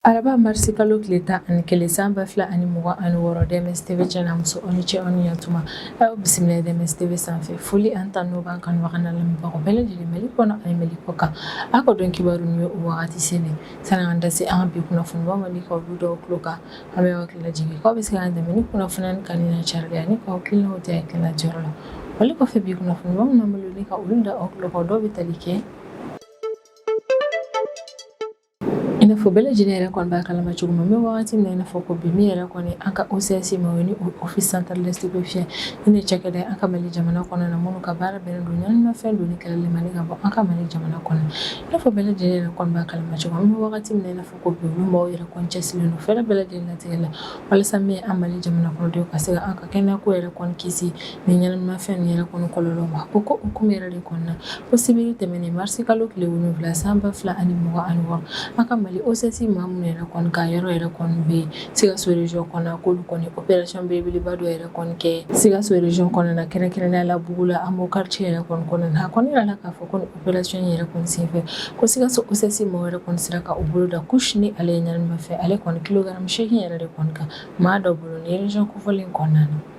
Araba marsi kalo tile 11 san 2026 DMS TV channel muso oni cɛ oni yatuma aw bisimila DMS TV sanfɛ foli an tan n'o b'an kanubaga lamɛnbagaw bɛɛ lajɛlen Mali kɔnɔ ani Mali kɔ kan a ka dɔn kibaru ni o wagati selen sanni an da se an bi kunnafonibaw Mali ka olu dɔw tulo kan an bɛ hakili lajigin k'aw bɛ se k'an dɛmɛ ni kunnafoniya ni kanni na cariya ni k'aw kilinaw tɛ hakilina jɔyɔrɔ la wali kɔfɛ bi kunnafonibaw min bolo ni ka olu da aw tulo kan dɔw bɛ tali kɛ ina fɔ bɛɛ lajɛlen yɛrɛ kɔni b'a kalama cogo min n bɛ wagati min na ina fɔ ko bi min yɛrɛ kɔni an ka OCS ma o ni office central de stupéfiant ni ne cakɛda an ka Mali jamana kɔnɔ na minnu ka baara bɛnnen don ɲanimafɛn donni kɛlɛli ma ni ka bɔ an ka Mali jamana kɔnɔ ina fɔ bɛɛ lajɛlen yɛrɛ kɔni b'a kalama cogo min n bɛ wagati min na ina fɔ ko bi olu maaw yɛrɛ kɔni cɛsirilen don fɛɛrɛ bɛɛ lajɛlen latigɛ la walasa min an Mali jamana kɔnɔdenw ka se ka an ka kɛnɛyako yɛrɛ kɔni kisi ni ɲanimafɛn ni yɛrɛ kɔni kɔlɔlɔ ma o ko hukumu yɛrɛ de kɔnɔna ko sibiri tɛmɛnen marisi kalo tile 7 san 2026 an ka Mali OCS ma minnu yɛrɛ kɔni ka yɔrɔ yɛrɛ kɔni bɛ Sikaso région kɔnɔ k'olu kɔni opération belebeleba dɔ yɛrɛ kɔni kɛ Sikaso région kɔnɔ na kɛrɛnkɛrɛnnenya la Bugu la Amo quartier yɛrɛ kɔni kɔnɔ na a kɔni yirala k'a fɔ ko ni opération yɛrɛ kɔni senfɛ ko Sikaso OCS ma yɛrɛ kɔni sera ka u bolo da couche ni ale ye ɲanimafɛn ale kɔni kilogramme 8 yɛrɛ de kɔni kan maa dɔ bolo ni région kofɔlen kɔnɔna na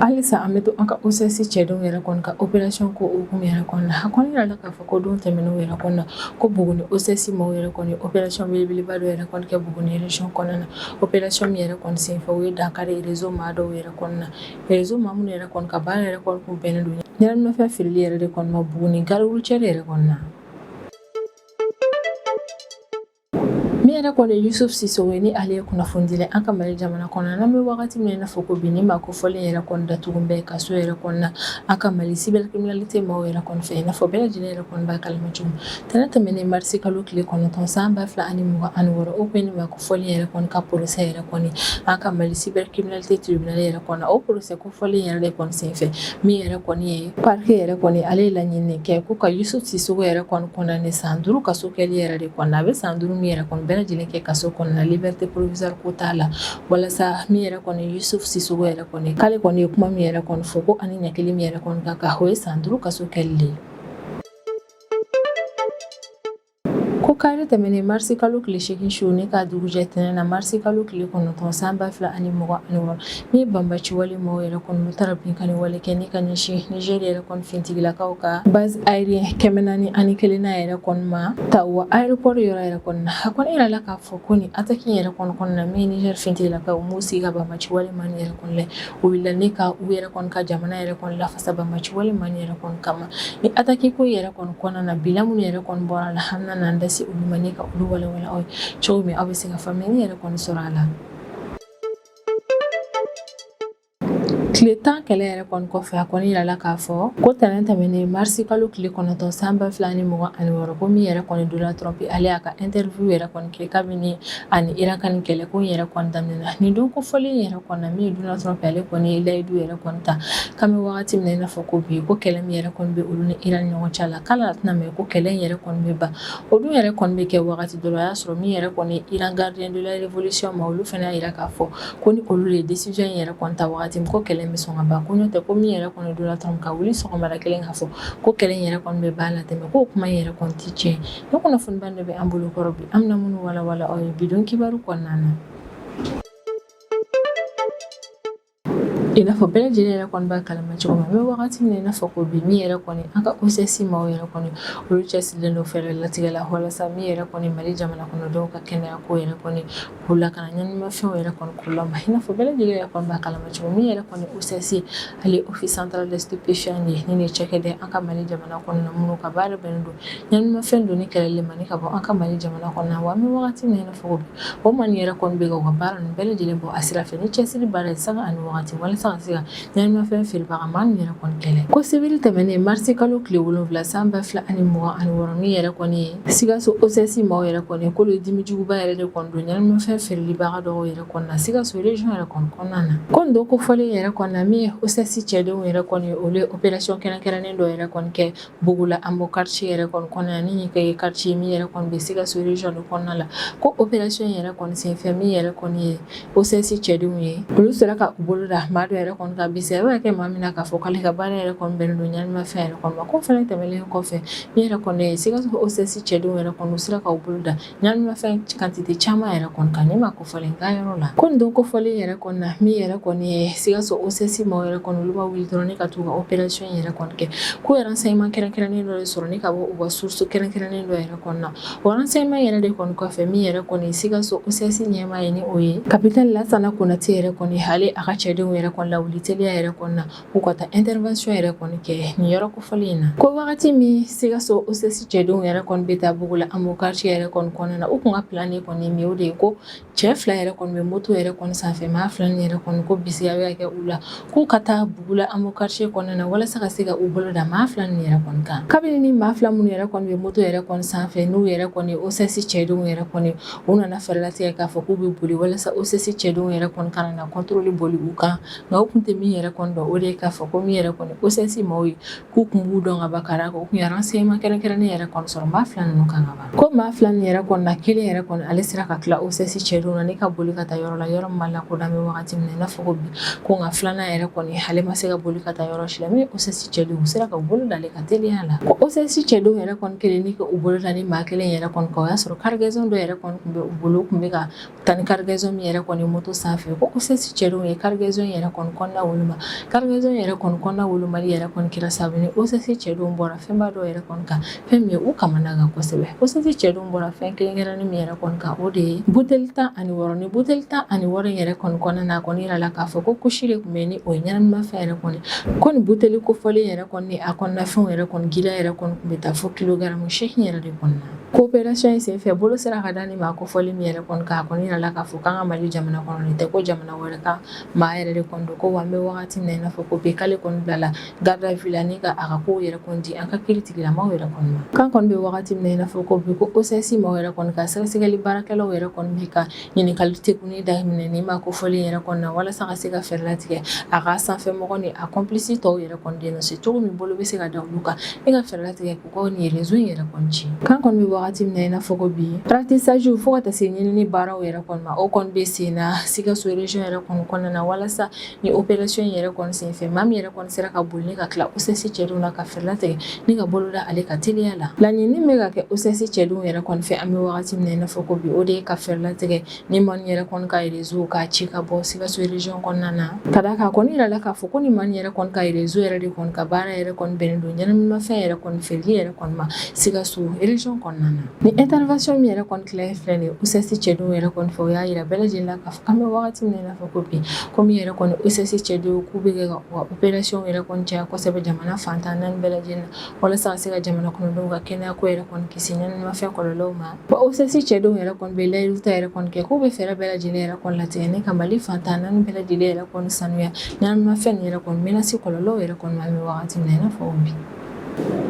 halisa an bɛ to an ka OCS cɛdenw yɛrɛ kɔni ka opération ko hukumu yɛrɛ kɔnɔna na a kɔni yirala k'a fɔ ko don tɛmɛnenw yɛrɛ kɔnɔna na ko Bugu ni OCS maaw yɛrɛ kɔni opération belebeleba dɔ yɛrɛ kɔni kɛ Bugu ni région kɔnɔna na opération min yɛrɛ kɔni senfɛ o ye dankari réseau maa dɔw yɛrɛ kɔnɔna na réseau maa minnu yɛrɛ kɔni ka baara yɛrɛ kɔni kun bɛnnen don ɲanimafɛn feereli yɛrɛ de kɔni ma Bugu ni gare routière yɛrɛ kɔnɔna na min yɛrɛ kɔni Yusuf Sisogo ni ale ye kunnafoni dilɛ an ka Mali jamana kɔnɔ n'an bɛ wagati min na fɔ ko bi ni maa kofɔlen yɛrɛ kɔni datugun bɛ kaso yɛrɛ kɔnɔna an ka Mali cybercriminalité maaw yɛrɛ kɔni fɛ i n'a fɔ bɛɛ lajɛlen yɛrɛ kɔni b'a kalama cogo tɛnɛ tɛmɛnen marisi kalo tile 9 san 2026 o kun ni maa kofɔlen yɛrɛ kɔni ka procès yɛrɛ kɔni an ka Mali cybercriminalité tribunal yɛrɛ kɔnɔ o procès kofɔlen yɛrɛ de kɔni senfɛ min yɛrɛ kɔni ye parquet yɛrɛ kɔni ale ye laɲini kɛ ko ka Yusuf Sisogo yɛrɛ kɔni condamné san 5 kaso kɛli yɛrɛ de kɔnɔ a bɛ san 5 min yɛrɛ kɔni bɛɛ lajɛlen kɛ kaso kɔnɔna liberté provisoire ko t'a la walasa min yɛrɛ kɔni Yusuf Sisogo yɛrɛ kɔni k'ale kɔni ye kuma min yɛrɛ kɔni fɔ ko ani ɲɛkili min yɛrɛ kɔni ka kan o ye san 5 kaso kɛli de ye ko kari tɛmɛnen marisi kalo tile 8 su ne ka dugujɛ tɛnɛ na marisi kalo tile 9 san 2026 ni banbaci wale maaw yɛrɛ kɔni u taara binkani wale kɛ ni ka ɲɛsin Niger yɛrɛ kɔni fintigilakaw ka base aérien 441 yɛrɛ kɔni ma ta wa aéroport yɔrɔ yɛrɛ kɔni na a kɔni yirala k'a fɔ ko ni attaque yɛrɛ kɔni kɔnɔna min Niger fintigilakaw m'u sigi ka banbaci wale ma ni yɛrɛ kɔni lɛ u wulila ni ka u yɛrɛ kɔni ka jamana yɛrɛ kɔni lafasa banbaci wale ma ni yɛrɛ kɔni kama ni attaque ko yɛrɛ kɔni kɔnɔna na bila minnu yɛrɛ kɔni bɔra la an na an da se olu ma ni ka olu walawala aw ye cogo min aw bɛ se ka faamuyali yɛrɛ kɔni sɔrɔ a la tile 10 kɛlɛ yɛrɛ kɔni kɔfɛ a kɔni yirala k'a fɔ ko tɛnɛ tɛmɛnen marisi kalo tile 9 san 2026 ko min yɛrɛ kɔni Donald Trump ale y'a ka interview yɛrɛ kɔni kɛ kabini ani Iran ka nin kɛlɛ ko yɛrɛ kɔni daminɛna nin don kofɔlen yɛrɛ kɔni na min Donald Trump ale kɔni ye layidu yɛrɛ kɔni ta k'an bɛ wagati min na i n'a fɔ ko bi ko kɛlɛ min yɛrɛ kɔni bɛ olu ni Iran ni ɲɔgɔn cɛ la k'ala tɛna mɛn ko kɛlɛ in yɛrɛ kɔni bɛ ban o dun yɛrɛ kɔni bɛ kɛ wagati dɔ la o y'a sɔrɔ min yɛrɛ kɔni ye Iran gardien de la révolution ma olu fana y'a yira k'a fɔ ko ni olu de ye décision in yɛrɛ kɔni ta wagati min ko kɛlɛ bɛ sɔn ka ban ko tɛ ko min yɛrɛ kɔni Donald Trump ka wuli sɔgɔmada kelen k'a fɔ ko kɛlɛ in yɛrɛ kɔni bɛ ban la tɛmɛ ko kuma in yɛrɛ kɔni tɛ tiɲɛ ni kunnafoniba dɔ bɛ an bolo kɔrɔ bi an bɛna minnu walawala aw ye bidon kibaru kɔnɔna na i n'a fɔ bɛɛ lajɛlen yɛrɛ kɔni b'a kalama cogo min n bɛ wagati min na i n'a fɔ ko bi min yɛrɛ kɔni an ka OCS maaw yɛrɛ kɔni olu cɛsirilen don fɛɛrɛ latigɛ la walasa min yɛrɛ kɔni Mali jamana kɔnɔdenw ka kɛnɛyako yɛrɛ kɔni k'u lakana ɲanimafɛnw yɛrɛ kɔni k'u lama i n'a fɔ bɛɛ lajɛlen yɛrɛ kɔni b'a kalama cogo min yɛrɛ kɔni OCS ale office central de stupéfiant de ni ne cakɛda an ka Mali jamana kɔnɔna minnu ka baara bɛnnen don ɲanimafɛn donni kɛlɛli ma ni ka bɔ an ka Mali jamana kɔnɔna wa an bɛ wagati min na i n'a fɔ ko bi o mani yɛrɛ kɔni bɛ ka u ka baara ninnu bɛɛ lajɛlen bɔ a sira fɛ ni cɛsiri baara ye sanga ani wagati walasa ka se ka ɲanimafɛn feerebaga maa ninnu yɛrɛ kɔni kɛlɛ ko sibiri tɛmɛnen marisi kalo tile 7 san 2026 min yɛrɛ kɔni ye Sikaso OCS maaw yɛrɛ kɔni k'olu ye dimi juguba yɛrɛ de kɔni don ɲanimafɛn feerelibaga dɔw yɛrɛ kɔni na Sikaso région yɛrɛ kɔni kɔnɔna na ko nin don kofɔlen yɛrɛ kɔni na min ye OCS cɛdenw yɛrɛ kɔni ye olu ye opération kɛrɛnkɛrɛnnen dɔ yɛrɛ kɔni kɛ Bugu la Amo quartier yɛrɛ kɔni kɔnɔna na ni ye quartier min yɛrɛ kɔni bɛ Sikaso région de kɔnɔna la ko opération yɛrɛ kɔni senfɛ min yɛrɛ kɔni ye OCS cɛdenw ye olu sera ka u bolo da maa dɔ yɛrɛ kɔni ka bisi a bɛ ka kɛ maa min na k'a fɔ k'ale ka baara yɛrɛ kɔni bɛnnen don ɲanimafɛn yɛrɛ kɔni ma ko fɛnɛ tɛmɛlen kɔfɛ min yɛrɛ kɔni ye Sikaso OCS cɛdenw yɛrɛ kɔni u sera k'u bolo da ɲanimafɛn quantité caman yɛrɛ kɔni kan ne ma kofɔlen ka yɔrɔ la ko nin don kofɔlen yɛrɛ kɔni na min yɛrɛ kɔni ye Sikaso OCS maaw yɛrɛ kɔni olu ma wuli dɔrɔn ne ka t'u ka opération yɛrɛ kɔni kɛ ko renseignement kɛrɛnkɛrɛnnen dɔ de sɔrɔ ne ka bɔ u ka source kɛrɛnkɛrɛnnen dɔ yɛrɛ kɔni na o renseignement yɛrɛ de kɔni kɔfɛ min yɛrɛ kɔni Sikaso OCS ɲɛmaa ye ni o ye capitaine Lasana Konate yɛrɛ kɔni hali a ka cɛdenw yɛrɛ kɔni lawuli teliya yɛrɛ kɔni na k'u ka taa intervention yɛrɛ kɔni kɛ nin yɔrɔ kofɔlen in na ko wagati min Sikaso OCS cɛdenw yɛrɛ kɔni bɛ taa Bugula Amo quartier yɛrɛ kɔni kɔnɔna na u kun ka plan de kɔni min o de ye ko cɛ fila yɛrɛ kɔni bɛ moto yɛrɛ kɔni sanfɛ maa fila ni yɛrɛ kɔni ko bisi a bɛ kɛ u la k'u ka taa Bugula Amo quartier kɔnɔna na walasa ka se ka u bolo da maa fila ni yɛrɛ kɔni kan kabini ni maa fila minnu yɛrɛ kɔni bɛ moto yɛrɛ kɔni sanfɛ n'u yɛrɛ kɔni OCS cɛdenw yɛrɛ kɔni u nana fɛɛrɛ latigɛ k'a fɔ k'u bɛ boli walasa OCS cɛdenw yɛrɛ kɔni kana na contrôle boli u kan nka u kun tɛ min yɛrɛ kɔni dɔn o de ye k'a fɔ ko min yɛrɛ kɔni OCS maaw ye k'u kun b'u dɔn ka ban ka da kan u kun ye renseignement kɛrɛnkɛrɛnnen yɛrɛ kɔni sɔrɔ maa fila ninnu kan ka ban ko maa fila nin yɛrɛ kɔni na kelen yɛrɛ kɔni ale sera ka tila OCS cɛdenw na ne ka boli ka taa yɔrɔ la yɔrɔ min ma lakodɔn bɛ wagati min na i n'a fɔ ko bi ko nka filanan yɛrɛ kɔni ale ma se ka boli ka taa yɔrɔ si la min OCS cɛdenw u sera ka bolo da ale ka teliya la ko OCS cɛdenw yɛrɛ kɔni kelen ni ka u bolo da ni maa kelen yɛrɛ kɔni kan o y'a sɔrɔ cargaison dɔ yɛrɛ kɔni tun bɛ u bolo u kun bɛ ka taa ni cargaison min yɛrɛ kɔni moto sanfɛ ko OCS cɛdenw ye cargaison yɛrɛ kɔni kɔnɔna woloma cargaison yɛrɛ kɔni kɔnɔna wolomali yɛrɛ kɔni kɛra sababu ni OCS cɛdenw bɔra fɛnba dɔ yɛrɛ kɔni kan fɛn min ye u kamana gan kosɛbɛ OCS cɛdenw bɔra fɛn kelenkɛrɛnnen min yɛrɛ kɔni kan o de ye buteli 16 ni buteli 16 yɛrɛ kɔni kɔnɔna na a kɔni yira la k'a fɔ ko kusi de tun bɛ ni o ye ɲanamafɛn yɛrɛ kɔni ko nin buteli kofɔlen yɛrɛ kɔni ni a kɔnɔnafɛnw yɛrɛ kɔni gila yɛrɛ kɔni tun bɛ taa fo kilogramme 8 yɛrɛ de kɔni na ko opération in senfɛ bolo sera ka da ni maa kofɔlen min yɛrɛ kɔni kan a kɔni yira la k'a fɔ k'an ka Mali jamana kɔnɔ nin tɛ ko jamana wɛrɛ kan maa yɛrɛ de kɔni don ko wa an bɛ wagati min na i n'a fɔ ko bi k'ale kɔni bilala garde à vue la ni ka a ka kow yɛrɛ kɔni di an ka kiiritigilamaw yɛrɛ kɔni ma k'an kɔni bɛ wagati min na i n'a fɔ ko bi ko OCS maaw yɛrɛ kɔni ka sɛgɛsɛgɛli baarakɛlaw yɛrɛ kɔni bɛ ka ɲininkali tekuni daminɛ ni maa kofɔlen yɛrɛ kɔni na walasa ka se ka fɛɛrɛ latigɛ a ka sanfɛmɔgɔ ni a complice tɔw yɛrɛ kɔni dénoncer cogo min bolo bɛ se ka da olu kan e ka fɛɛrɛ latigɛ k'u ka nin réseau in yɛrɛ kɔni ci k'an kɔni bɛ wagati min na i n'a fɔ ko bi ratissage fo ka taa se ɲinini baaraw yɛrɛ kɔni ma o kɔni bɛ sen na Sikaso région yɛrɛ kɔni kɔnɔna na walasa ni opération yɛrɛ kɔni senfɛ maa min yɛrɛ kɔni sera ka boli ni ka tila OCS cɛdenw na ka fɛɛrɛ latigɛ ni ka bolo da ale ka teliya la laɲini bɛ ka kɛ OCS cɛdenw yɛrɛ kɔni fɛ an bɛ wagati min na i n'a fɔ ko bi o de ye ka fɛɛrɛ latigɛ ni maa min yɛrɛ kɔni ka réseau ka ci ka bɔ Sikaso région kɔnɔna na ka da kan a kɔni yira la k'a fɔ ko ni maa min yɛrɛ kɔni ka réseau yɛrɛ de kɔni ka baara yɛrɛ kɔni bɛnnen don ɲɛnaminimafɛn yɛrɛ kɔni feereli yɛrɛ kɔni ma Sikaso région kɔnɔna na ni intervention min yɛrɛ kɔni tila filɛ nin ye OCS cɛdenw yɛrɛ kɔni fɛ o y'a yira bɛɛ lajɛlen la k'a fɔ k'an bɛ wagati min na i n'a fɔ ko bi komi yɛrɛ kɔni OCS cɛdenw k'u bɛ kɛ ka opération yɛrɛ kɔni caya kosɛbɛ jamana fantan naani bɛɛ lajɛlen na walasa ka se ka jamana kɔnɔdenw ka kɛnɛyako yɛrɛ kɔni kisi ɲɛnaminimafɛn kɔlɔlɔw ma wa OCS cɛdenw yɛrɛ kɔni bɛ layidu ta yɛrɛ kɔni kɛ k'u bɛ fɛɛrɛ bɛɛ lajɛlen yɛrɛ kɔni latigɛ ni ka Mali fantan naani bɛɛ lajɛlen yɛrɛ kɔni sanuya ɲɛnaminimafɛn nin yɛrɛ kɔni menace kɔlɔlɔw yɛrɛ kɔni ma an bɛ wagati min na i n'a fɔ bi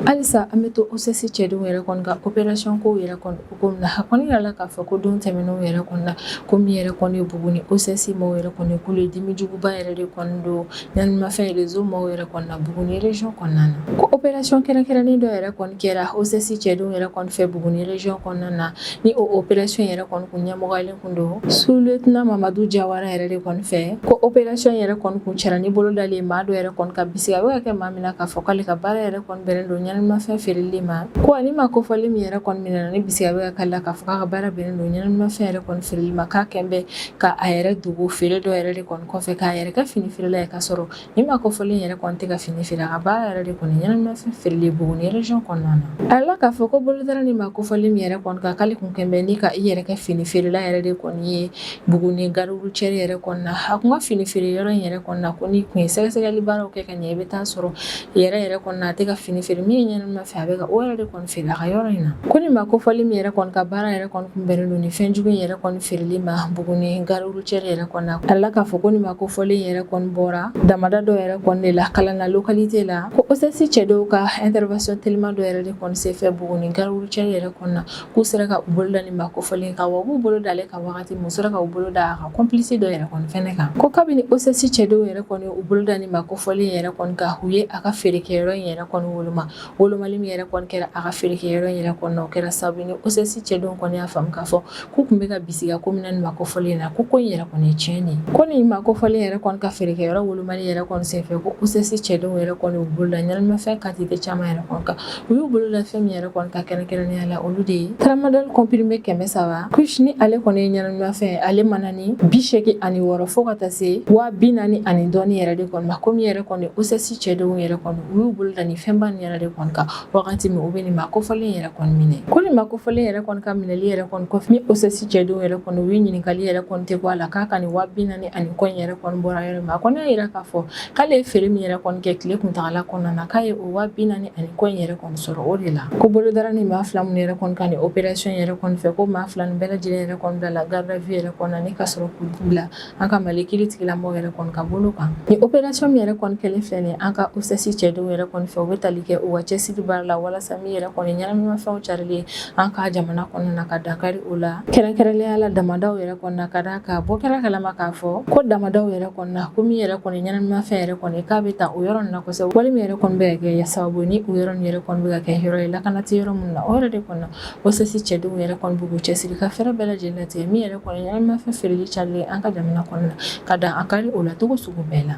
halisa an bɛ to OCS cɛdenw yɛrɛ kɔni ka opération kow yɛrɛ kɔni hukumu na a kɔni yira la k'a fɔ ko don tɛmɛnenw yɛrɛ kɔni na ko min yɛrɛ kɔni ye Buguni OCS maaw yɛrɛ kɔni k'olu ye dimi juguba yɛrɛ de kɔni don ɲanimafɛn réseau maaw yɛrɛ kɔni na Buguni région kɔnɔna na ko opération kɛrɛnkɛrɛnnen dɔ yɛrɛ kɔni kɛra OCS cɛdenw yɛrɛ kɔni fɛ Buguni région kɔnɔna na ni o opération yɛrɛ kɔni kun ɲɛmɔgɔyalen kun don sous-lieutenant Mamadou Jawara yɛrɛ de kɔni fɛ ko opération yɛrɛ kɔni kun cɛra ni bolo dalen maa dɔ yɛrɛ kɔni ka bisi a bɛ ka kɛ maa min na k'a fɔ k'ale ka baara yɛrɛ kɔni bɛnnen don ɲanimafɛn feereli ma ko ani ma kofɔli min yɛrɛ kɔni minɛ na ni bisi a bɛ ka k'ale la k'a fɔ k'a ka baara bɛnnen don ɲanimafɛn yɛrɛ kɔni feereli ma k'a kɛn bɛ ka a yɛrɛ dogo feere dɔ yɛrɛ de kɔni kɔfɛ k'a yɛrɛ kɛ fini feerela ye k'a sɔrɔ ni ma kofɔli yɛrɛ kɔni tɛ ka fini feere a ka baara yɛrɛ de kɔni ɲanimafɛn feereli Buguni région kɔnɔna na a yɛrɛ k'a fɔ ko bolodara ni ma kofɔli min yɛrɛ kɔni kan k'ale kun kɛn bɛ ni ka i yɛrɛ kɛ fini feerela yɛrɛ de kɔni ye Buguni gare routière yɛrɛ kɔni na a kun ka fini feere yɔrɔ in yɛrɛ kɔni na ko ni kun ye sɛgɛsɛgɛli baaraw kɛ ka ɲɛ i bɛ taa sɔrɔ yɛrɛ kɔni na a tɛ ka fini feere min ye ɲanimafɛn a bɛ ka o yɛrɛ de kɔni feere a ka yɔrɔ in na ko ni ma kofɔli min yɛrɛ kɔni ka baara yɛrɛ kɔni kun bɛnnen don ni fɛn jugu in yɛrɛ kɔni feereli ma Buguni gare routière yɛrɛ kɔni na a yɛrɛ k'a fɔ ko ni ma kofɔli yɛrɛ kɔni bɔra damada dɔ yɛrɛ kɔni de la Kalana localité la ko OCS cɛdenw ka intervention teliman dɔ yɛrɛ de kɔni senfɛ Buguni gare routière yɛrɛ kɔni na k'u sera ka u bolo da ni ma kofɔli kan wa u b'u bolo da ale ka wagati mun u sera ka u bolo da a ka complice dɔ yɛrɛ kɔni fɛnɛ kan ko kabini OCS cɛdenw yɛrɛ kɔni u bolo da ni ma kofɔli yɛrɛ kɔni kan u ye a ka feerekɛyɔrɔ in yɛrɛ kɔni wolo ma wolomali min yɛrɛ kɔni kɛra a ka feerekɛyɔrɔ in yɛrɛ kɔnɔna o kɛra sababu ni OCS cɛdenw kɔni y'a faamu k'a fɔ k'u kun bɛ ka bisiga ko mina nin makofɔlen na ko in yɛrɛ kɔni ye tiɲɛ de ko nin makofɔlen yɛrɛ kɔni ka feerekɛyɔrɔ wolomali yɛrɛ kɔni senfɛ ko OCS cɛdenw yɛrɛ kɔni u bolola ɲɛnaminimafɛn quantité caman yɛrɛ kɔni kan u y'u bolola fɛn min yɛrɛ kɔni ka kɛrɛnkɛrɛnnenya la olu de ye tramadol comprimé 300 kush ni ale kɔni ye ɲɛnaminimafɛn ale mana ni 86 fo ka taa se 40 ani dɔɔni yɛrɛ de kɔni ma ko min yɛrɛ kɔni OCS cɛdenw yɛrɛ kɔni u y'u bolola ni fɛnba nin yɛrɛ de kɔni kan wagati min u bɛ nin makofɔlen yɛrɛ kɔni minɛ ko nin makofɔlen yɛrɛ kɔni ka minɛli yɛrɛ kɔni kɔfɛ ni OCS cɛdenw yɛrɛ kɔni u ye ɲininkali yɛrɛ kɔni tɛ bɔ a la k'a ka nin 40 ani kɔ in yɛrɛ kɔni bɔra yɔrɔ min a kɔni y'a yira k'a fɔ k'ale ye feere min yɛrɛ kɔni kɛ tile kuntagala kɔnɔna na k'a ye o 40 ani kɔ in yɛrɛ kɔni sɔrɔ o de la ko bolodara ni maa fila minnu yɛrɛ kɔni ka nin opération yɛrɛ kɔni fɛ ko maa fila nin bɛɛ lajɛlen yɛrɛ kɔni bila garde à vue yɛrɛ kɔnɔna ni ka sɔrɔ k'u bila an ka Mali kiiritigɛlamɔgɔw yɛrɛ kɔni ka bolo kan ni opération min yɛrɛ kɔni kɛlen filɛ nin an ka OCS cɛdenw yɛrɛ kɔni fɛ u bɛ tali kɛ u ka cɛsiri baara la walasa min yɛrɛ kɔni ɲɛnaminimafɛnw carili an ka jamana kɔnɔna ka dankari o la kɛrɛnkɛrɛnnenya la damadaw yɛrɛ kɔnɔna ka d'a kan bɔ kɛra kalama k'a fɔ ko damadaw yɛrɛ kɔnɔna ko min yɛrɛ kɔni ɲɛnaminimafɛn yɛrɛ kɔni k'a bɛ ta o yɔrɔ nin na kosɛbɛ wali min yɛrɛ kɔni bɛ ka kɛ sababu ni o yɔrɔ nin yɛrɛ kɔni bɛ ka kɛ yɔrɔ ye lakana tɛ yɔrɔ minnu na o yɛrɛ de kɔnɔ OCS cɛdenw yɛrɛ kɔni b'u cɛsiri ka fɛɛrɛ bɛɛ lajɛlen latigɛ min yɛrɛ kɔni ɲɛnaminimafɛn feereli carili an ka jamana kɔnɔna ka dankari o la cogo sugu bɛɛ la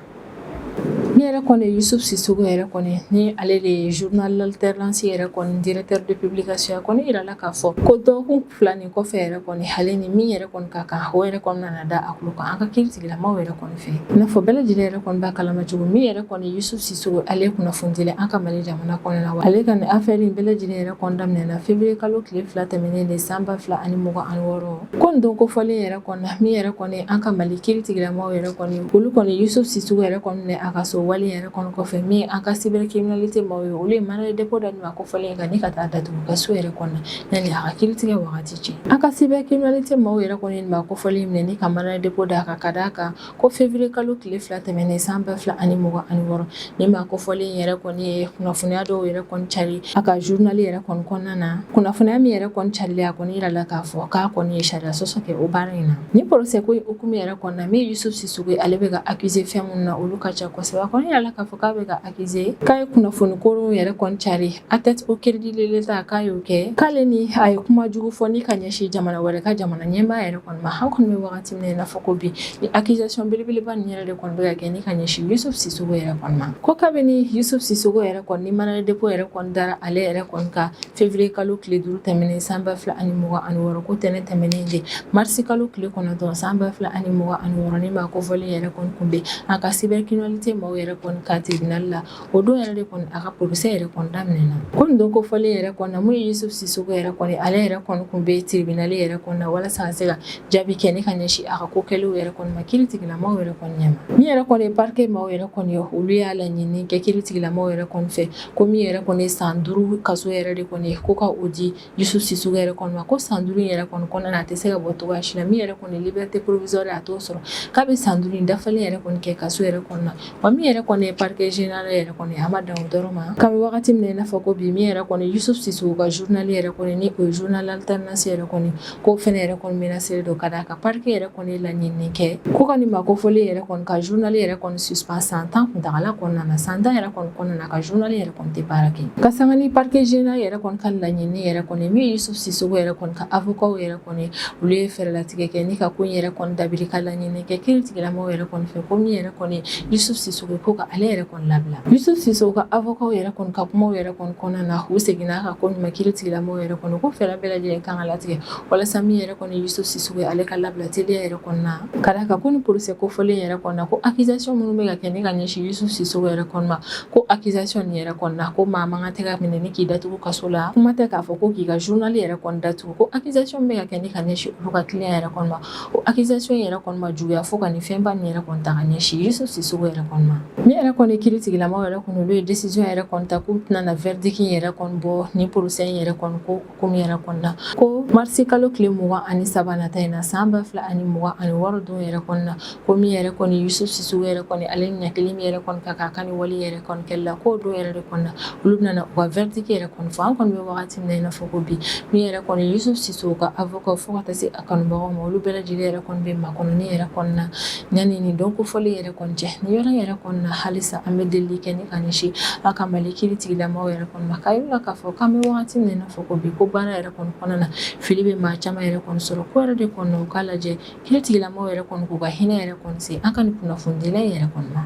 min yɛrɛ kɔni Yusuf Sisogo yɛrɛ kɔni ni ale de ye journal l'alternance yɛrɛ kɔni directeur de publication kɔni yirala k'a fɔ ko dɔgɔkun 2 nin kɔfɛ yɛrɛ kɔni hale ni min yɛrɛ kɔni ka kan o yɛrɛ kɔni nana da a kulo kan an ka kiiritigilamaw yɛrɛ kɔni fɛ i n'a fɔ bɛɛ lajɛlen yɛrɛ kɔni b'a kalama cogo min yɛrɛ kɔni Yusuf Sisogo ale kunnafoni dila an ka Mali jamana kɔnɔna wa ale ka nin affaire in bɛɛ lajɛlen yɛrɛ kɔni daminɛna février kalo tile 2 tɛmɛnen de san 2026 ko nin don kofɔlen yɛrɛ kɔni min yɛrɛ kɔni an ka Mali kiiritigilamaw yɛrɛ kɔni olu kɔni Yusuf Sisogo yɛrɛ kɔni minɛ a ka so wali yɛrɛ kɔni kɔfɛ min an ka cybercriminalité maaw ye olu ye mandat de dépôt da nin makofɔlen kan ni ka taa datugu ka so yɛrɛ kɔnɔ yanni a ka kiiritigɛ wagati cɛ an ka cybercriminalité maaw yɛrɛ kɔni nin makofɔlen minɛ ni ka mandat de dépôt da kan ka d'a kan ko février kalo tile 2 tɛmɛnen san 2026 ni makofɔlen yɛrɛ kɔni ye kunnafoniya dɔw yɛrɛ kɔni cari a ka journal yɛrɛ kɔni kɔnɔna na kunnafoniya min yɛrɛ kɔni carili a kɔni yirala k'a fɔ k'a kɔni ye sariya sɔsɔ kɛ o baara in na ni procès ko hukumu yɛrɛ kɔnɔna na min Yusuf Sisogo ale bɛ ka accusé fɛn minnu na olu ka ca kosɛbɛ a kɔni yirala k'a fɔ k'a bɛ ka accusé k'a ye kunnafoni koronw yɛrɛ kɔni cari à tête au crédit de l'État k'a y'o kɛ k'ale ni a ye kuma jugu fɔ ni ka ɲɛsin jamana wɛrɛ ka jamana ɲɛmaa yɛrɛ kɔni ma an kɔni bɛ wagati min na i n'a fɔ ko bi ni accusation belebeleba nin yɛrɛ de kɔni bɛ ka kɛ ni ka ɲɛsin Yusuf Sisogo yɛrɛ kɔni ma ko kabini Yusuf Sisogo yɛrɛ kɔni ni mandat de dépôt yɛrɛ kɔni dara ale yɛrɛ kɔni ka février kalo tile 5 tɛmɛnen san 2026 ko tɛnɛ tɛmɛnen de mars kalo tile 9 san 2026 ni makofɔlen yɛrɛ kɔni kun bɛ an ka cybercriminalité maaw yɛrɛ kɔni ka tribunal la o don yɛrɛ de kɔni a ka procès yɛrɛ kɔni daminɛna ko nin don kofɔlen yɛrɛ kɔni na mun ye Yusuf Sisogo yɛrɛ kɔni ale yɛrɛ kɔni kun bɛ tribunal yɛrɛ kɔni na walasa ka se ka jaabi kɛ ni ka ɲɛsin a ka ko kɛliw yɛrɛ kɔni ma kiiritigilamaw yɛrɛ kɔni ɲɛma min yɛrɛ kɔni ye parquet maaw yɛrɛ kɔni ye olu y'a laɲini kɛ kiiritigilamaw yɛrɛ kɔni fɛ ko min yɛrɛ kɔni ye san 5 kaso yɛrɛ de kɔni ye ko ka o di Yusuf Sisogo yɛrɛ kɔni ma ko san 5 yɛrɛ kɔni kɔnɔna a tɛ se ka bɔ cogoya si la min yɛrɛ kɔni liberté provisoire a t'o sɔrɔ k'a bɛ san 5 dafalen yɛrɛ kɔni kɛ kaso yɛrɛ kɔni na wa min yɛrɛ kɔni ye parquet général yɛrɛ kɔni a ma dan o dɔrɔn ma kabini wagati min na i n'a fɔ ko bi min yɛrɛ kɔni Yusuf Sisogo ka journal yɛrɛ kɔni ni o ye journal alternance yɛrɛ kɔni ko fɛnɛ yɛrɛ kɔni menacé don ka d'a kan parquet yɛrɛ kɔni laɲini kɛ ko ka nin makofɔlen yɛrɛ kɔni ka journal yɛrɛ kɔni suspend san 10 kuntagala kɔnɔna na san 10 yɛrɛ kɔni kɔnɔna na ka journal yɛrɛ kɔni tɛ baara kɛ ka sanga ni parquet général yɛrɛ kɔni ka laɲini yɛrɛ kɔni min Yusuf Sisogo yɛrɛ kɔni ka avocat yɛrɛ kɔni olu ye fɛɛrɛ latigɛ kɛ ni ka ko in yɛrɛ kɔni dabiri ka laɲini kɛ kiiritigilamaw yɛrɛ kɔni fɛ ko min yɛrɛ kɔni Yusuf Sisogo ko ka ale yɛrɛ kɔni labila Yusuf Sisogo ka avocat yɛrɛ kɔni ka kumaw yɛrɛ kɔni kɔnɔna na u seginna ka ko ɲuman kiiritigilamaw yɛrɛ kɔni ko fɛɛrɛ bɛɛ lajɛlen kan ka latigɛ walasa min yɛrɛ kɔni Yusuf Sisogo ale ka labila teliya yɛrɛ kɔni na ka d'a kan ko ni procès kofɔlen yɛrɛ kɔni na ko accusation minnu bɛ ka kɛ ni ka ɲɛsin Yusuf Sisogo yɛrɛ kɔni ma ko accusation nin yɛrɛ kɔni na ko maa man kan tɛ ka minɛ ni k'i datugu kaso la kuma tɛ k'a fɔ ko k'i ka journal yɛrɛ kɔni datugu ko accusation bɛ ka kɛ ni ka ɲɛsin olu ka client yɛrɛ kɔni ma o accusation yɛrɛ kɔni ma juguya fo ka nin fɛnba nin yɛrɛ kɔni ta ka ɲɛsin Yusuf Sisogo yɛrɛ kɔni ma min yɛrɛ kɔni kiiritigilamaw yɛrɛ kɔni olu ye décision yɛrɛ kɔni ta k'u tɛna na verdict yɛrɛ kɔni bɔ ni procès yɛrɛ kɔni ko hukumu yɛrɛ kɔni na ko mars kalo tile 23 nata in na san 2026 don yɛrɛ kɔni na ko min yɛrɛ kɔni Yusuf Sisogo yɛrɛ kɔni ale ni ɲakili min yɛrɛ kɔni ka kan ka ni wali yɛrɛ kɔni kɛli la k'o don yɛrɛ de kɔni na olu bɛna na u ka verdict yɛrɛ kɔni fɔ an kɔni bɛ wagati min na i n'a fɔ ko bi min yɛrɛ kɔni Yusuf Sisogo ka avocat fo ka taa se a kanubagaw ma olu bɛɛ lajɛlen yɛrɛ kɔni bɛ makɔnɔni yɛrɛ kɔni na yanni nin don kofɔli yɛrɛ kɔni cɛ ni yɔrɔ yɛrɛ kɔni na kɔnɔna halisa an bɛ delili kɛ ni ka ɲɛsin a ka Mali kiiritigilamaw yɛrɛ kɔni ma k'a yirala k'a fɔ k'an bɛ wagati min na i n'a fɔ ko bi ko baara yɛrɛ kɔni kɔnɔna na fili bɛ maa caman yɛrɛ kɔni sɔrɔ ko yɛrɛ de kɔnɔ u k'a lajɛ kiiritigilamaw yɛrɛ kɔni k'u ka hinɛ yɛrɛ kɔni se an ka nin kunnafonidila yɛrɛ kɔni ma.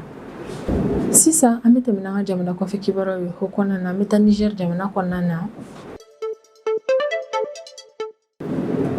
Sisan an bɛ tɛmɛ n'an ka jamana kɔfɛ kibaruyaw ye o kɔnɔna na an bɛ taa Niger jamana kɔnɔna na.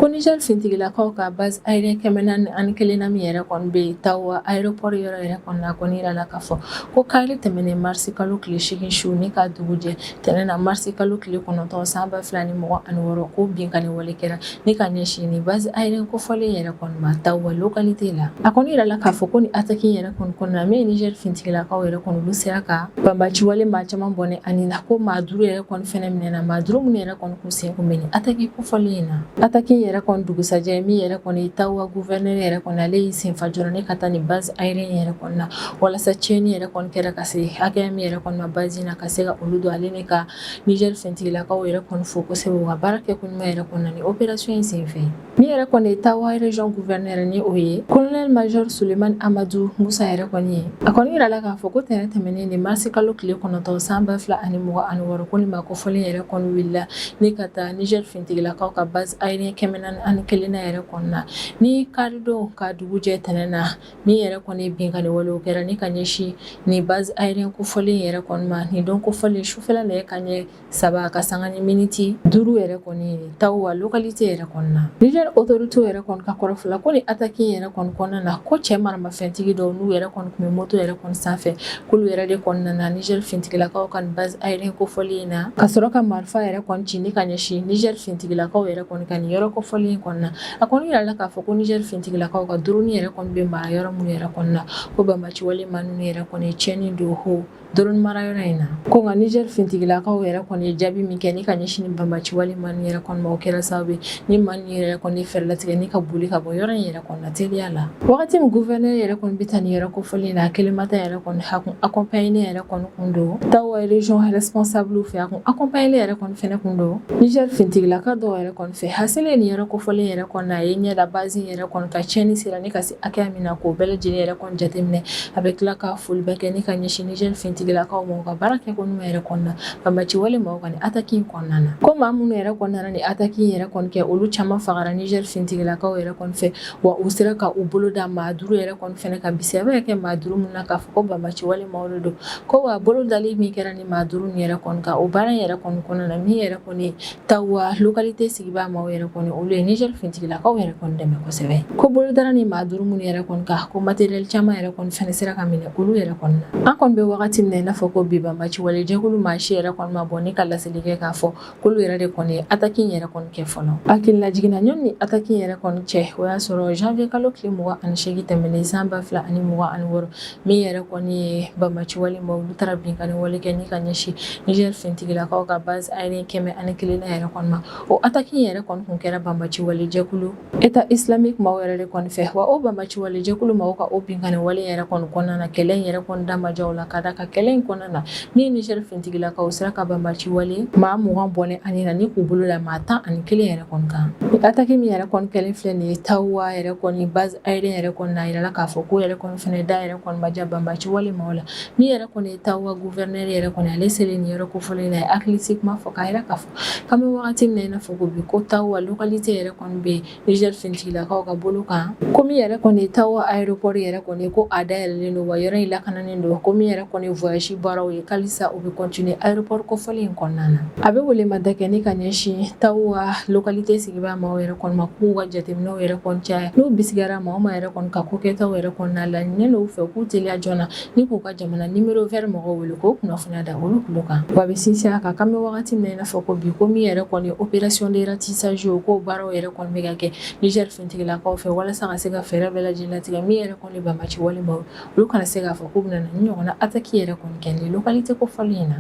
Ko Niger fintigilakaw ka base aérienne 441 min yɛrɛ kɔni bɛ Tawa aéroport yɔrɔ yɛrɛ kɔni na kɔni yirala k'a fɔ ko kari tɛmɛnen marisi kalo tile 8 su ni ka dugu jɛ tɛnɛn na marisi kalo tile 9 san 2026 ko binkani wale kɛra ni ka ɲɛsin ni base aérienne kofɔlen yɛrɛ kɔni ma Tawa localité la. A kɔni yirala k'a fɔ ko ni attaque yɛrɛ kɔni kɔnɔna min Niger fintigilakaw yɛrɛ kɔni olu sera ka banbaci wale maa caman bɔnɛ ani na ko maa 5 yɛrɛ kɔni fɛnɛ minɛna maa 5 minnu yɛrɛ kɔni kun sen kun bɛ ni attaque kofɔlen in na. Attaque yɛrɛ kɔni dugusajɛ min yɛrɛ kɔni Tawa gouverneur yɛrɛ kɔni ale y'i senfa jɔrɔni ka taa ni base aérienne yɛrɛ kɔni na walasa tiɲɛni yɛrɛ kɔni kɛra ka se hakɛya min yɛrɛ kɔni ma base na ka se ka olu don ale ni ka Niger fintigilakaw yɛrɛ kɔni fo kosɛbɛ u ka baara kɛ kun ɲuman yɛrɛ kɔni na ni opération in senfɛ. Min yɛrɛ kɔni Tawa région gouverneur ni o ye colonel major Sulemani Amadu Musa yɛrɛ kɔni ye a kɔni yirala k'a fɔ ko tɛnɛn tɛmɛnen ni marisi kalo tile 9 san 2026 ko ni maa kofɔlen yɛrɛ kɔni wulila ni ka taa Niger fintigilakaw ka base aérienne 441 na yɛrɛ kɔni na ni karidon ka dugu jɛ tɛnɛn na min yɛrɛ kɔni binkani walew kɛra ni ka ɲɛsin ni base aérienne kofɔlen yɛrɛ kɔni ma ni don kofɔlen sufɛla nɛgɛ kanɲɛ 7 ka sanga ni miniti 5 yɛrɛ kɔni Tawa localité yɛrɛ kɔni na. Niger autorité yɛrɛ kɔni ka kɔrɔfɔla ko ni attaque yɛrɛ kɔni kɔnɔna na ko cɛ maramafɛntigi dɔw n'u yɛrɛ kɔni kun bɛ moto yɛrɛ kɔni sanfɛ k'olu yɛrɛ de kɔni nana Niger fintigilakaw ka nin base aérienne kofɔlen in na ka sɔrɔ ka marifa yɛrɛ kɔni ci ni ka ɲɛsin Niger fintigilakaw yɛrɛ kɔni ka nin yɔrɔ kofɔlen kɔni na. A kɔni yirala k'a fɔ ko Niger fintigilakaw ka drone yɛrɛ kɔni bɛ mara yɔrɔ minnu yɛrɛ kɔni na ko banbaci wale maa ninnu yɛrɛ kɔni tiɲɛni don ho drone mara yɔrɔ in na ko nka Niger fintigilakaw yɛrɛ kɔni ye jaabi min kɛ ni ka ɲɛsin ni banbaci wale maa ninnu yɛrɛ kɔni ma o kɛra sababu ye ni maa ninnu yɛrɛ kɔni fɛɛrɛ latigɛ ni ka boli ka bɔ yɔrɔ in yɛrɛ kɔni na teliya la. Wagati min gouverneur yɛrɛ kɔni bɛ taa ni yɔrɔ kofɔlen na a kelen ma taa yɛrɛ kɔni hakun accompagné yɛrɛ kɔni kun don Tawa région responsable fɛ a kun accompagné yɛrɛ kɔni fɛnɛ kun don Niger fintigilaka dɔw yɛrɛ kɔni fɛ hasele ni yɔrɔ kofɔlen yɛrɛ kɔni na a ye ɲɛda base yɛrɛ kɔni ka tiɲɛni sera ni ka se hakɛya min na k'o bɛɛ lajɛlen yɛrɛ kɔni jateminɛ a bɛ tila ka foli bɛɛ kɛ ni ka ɲɛsin Niger fintigilakaw ma u ka baara kɛ ko ɲuman yɛrɛ kɔni na banbaci wale maaw ka ni attaque in kɔnɔna na ko maa minnu yɛrɛ kɔni nana ni attaque in yɛrɛ kɔni kɛ olu caman fagara Niger fintigilakaw yɛrɛ kɔni fɛ wa u sera ka u bolo da maa 5 yɛrɛ kɔni fɛnɛ ka bisɛ bɛ kɛ maa 5 minnu na k'a fɔ ko banbaci wale maaw de don ko wa bolo dali min kɛra ni maa 5 ni yɛrɛ kɔni ka o baara in yɛrɛ kɔni kɔnɔna na min yɛrɛ kɔni Tawa localité sigibaa maaw yɛrɛ kɔni olu ye Niger fintigilakaw yɛrɛ kɔni dɛmɛ kosɛbɛ ko bolo dara ni maa 5 minnu yɛrɛ kɔni ka ko matériel caman yɛrɛ kɔni fɛnɛ sera ka minɛ olu yɛrɛ kɔni na an kɔni bɛ wagati min na i n'a fɔ ko bi banbaci wale jɛkulu maa si yɛrɛ kɔni ma bɔ ni ka laseli kɛ k'a fɔ k'olu yɛrɛ de kɔni ye attaque in yɛrɛ kɔni kɛ fɔlɔ hakilila jiginna ɲɔni ni attaque in yɛrɛ kɔni cɛ o y'a sɔrɔ janvier kalo tile 28 tɛmɛnen san 2026 min yɛrɛ kɔni ye banbaci wale ma olu taara binkani wale kɛ ni ka ɲɛsin Niger fintigilakaw ka base aérienne 141 na yɛrɛ kɔni ma o attaque in yɛrɛ kɔni kun kɛra banbaci wale jɛkulu État islamique maaw yɛrɛ de kɔni fɛ wa o banbaci wale jɛkulu maaw ka o binkani wale yɛrɛ kɔni kɔnɔna na kɛlɛ in yɛrɛ kɔni damajaw la ka da ka kɛlɛ in kɔnɔna na ni Niger fintigilakaw sera ka banbaci wale maa 20 bɔnɛ ani na ni k'u bolo la maa 11 yɛrɛ kɔni kan ni attaque min yɛrɛ kɔni kɛlen filɛ nin ye Tawa yɛrɛ kɔni base aérienne yɛrɛ kɔni na yirala k'a fɔ ko yɛrɛ kɔni fɛnɛ da yɛrɛ kɔni ma ja banbaci wale maaw la min yɛrɛ kɔni ye Tawa gouverneur yɛrɛ kɔni ale selen ni yɔrɔ kofɔlen na ye hakilisi kuma fɔ k'a yira k'a fɔ k'an bɛ wagati min na i n'a fɔ ko bi ko Tawa localité yɛrɛ kɔni bɛ Niger fintigilakaw ka bolo kan ko min yɛrɛ kɔni ye Tawa aéroport yɛrɛ kɔni ko a dayɛlɛlen don wa yɔrɔ in lakananen don ko min yɛrɛ kɔni voyage baaraw ye halisa u bɛ continuer aéroport kofɔlen in kɔnɔna na a bɛ welemada kɛ ni ka ɲɛsin Tawa localité sigibaa maaw yɛrɛ kɔni ma k'u ka jateminɛw yɛrɛ kɔni caya n'u bisigara maa o maa yɛrɛ kɔni ka ko kɛtaw yɛrɛ kɔni na laɲininen don u fɛ k'u teliya joona ni k'u ka jamana numéro vert mɔgɔw wele k'o kunnafoniya da olu tulo kan wa a bɛ sinsin a kan k'an bɛ wagati min na i n'a fɔ ko bi ko min yɛrɛ kɔni opération de ratissage o k'o baaraw yɛrɛ kɔni bɛ ka kɛ Niger fintigilakaw fɛ walasa ka se ka fɛɛrɛ bɛɛ lajɛlen latigɛ min yɛrɛ kɔni banbaci wale maaw olu kana se k'a fɔ k'u bɛna ni ɲɔgɔnna attaque yɛrɛ kɔni kɛ ni localité kofɔlen in na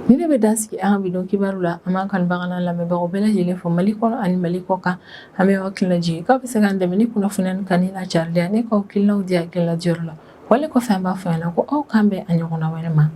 ni ne bɛ dansigi an ka bidon kibaru la an b'an kanubaga n'an lamɛnbagaw bɛɛ lajɛlen fɔ Mali kɔnɔ ani Mali kɔ kan an bɛ hakilina jigin k'aw bɛ se k'an dɛmɛ ni kunnafoniya nin kan ni lacarilen ne ka hakilinaw di hakilina diyɔrɔ la wale kɔfɛ an b'a fɔ yan ko aw k'an bɛn a ɲɔgɔnna wɛrɛ ma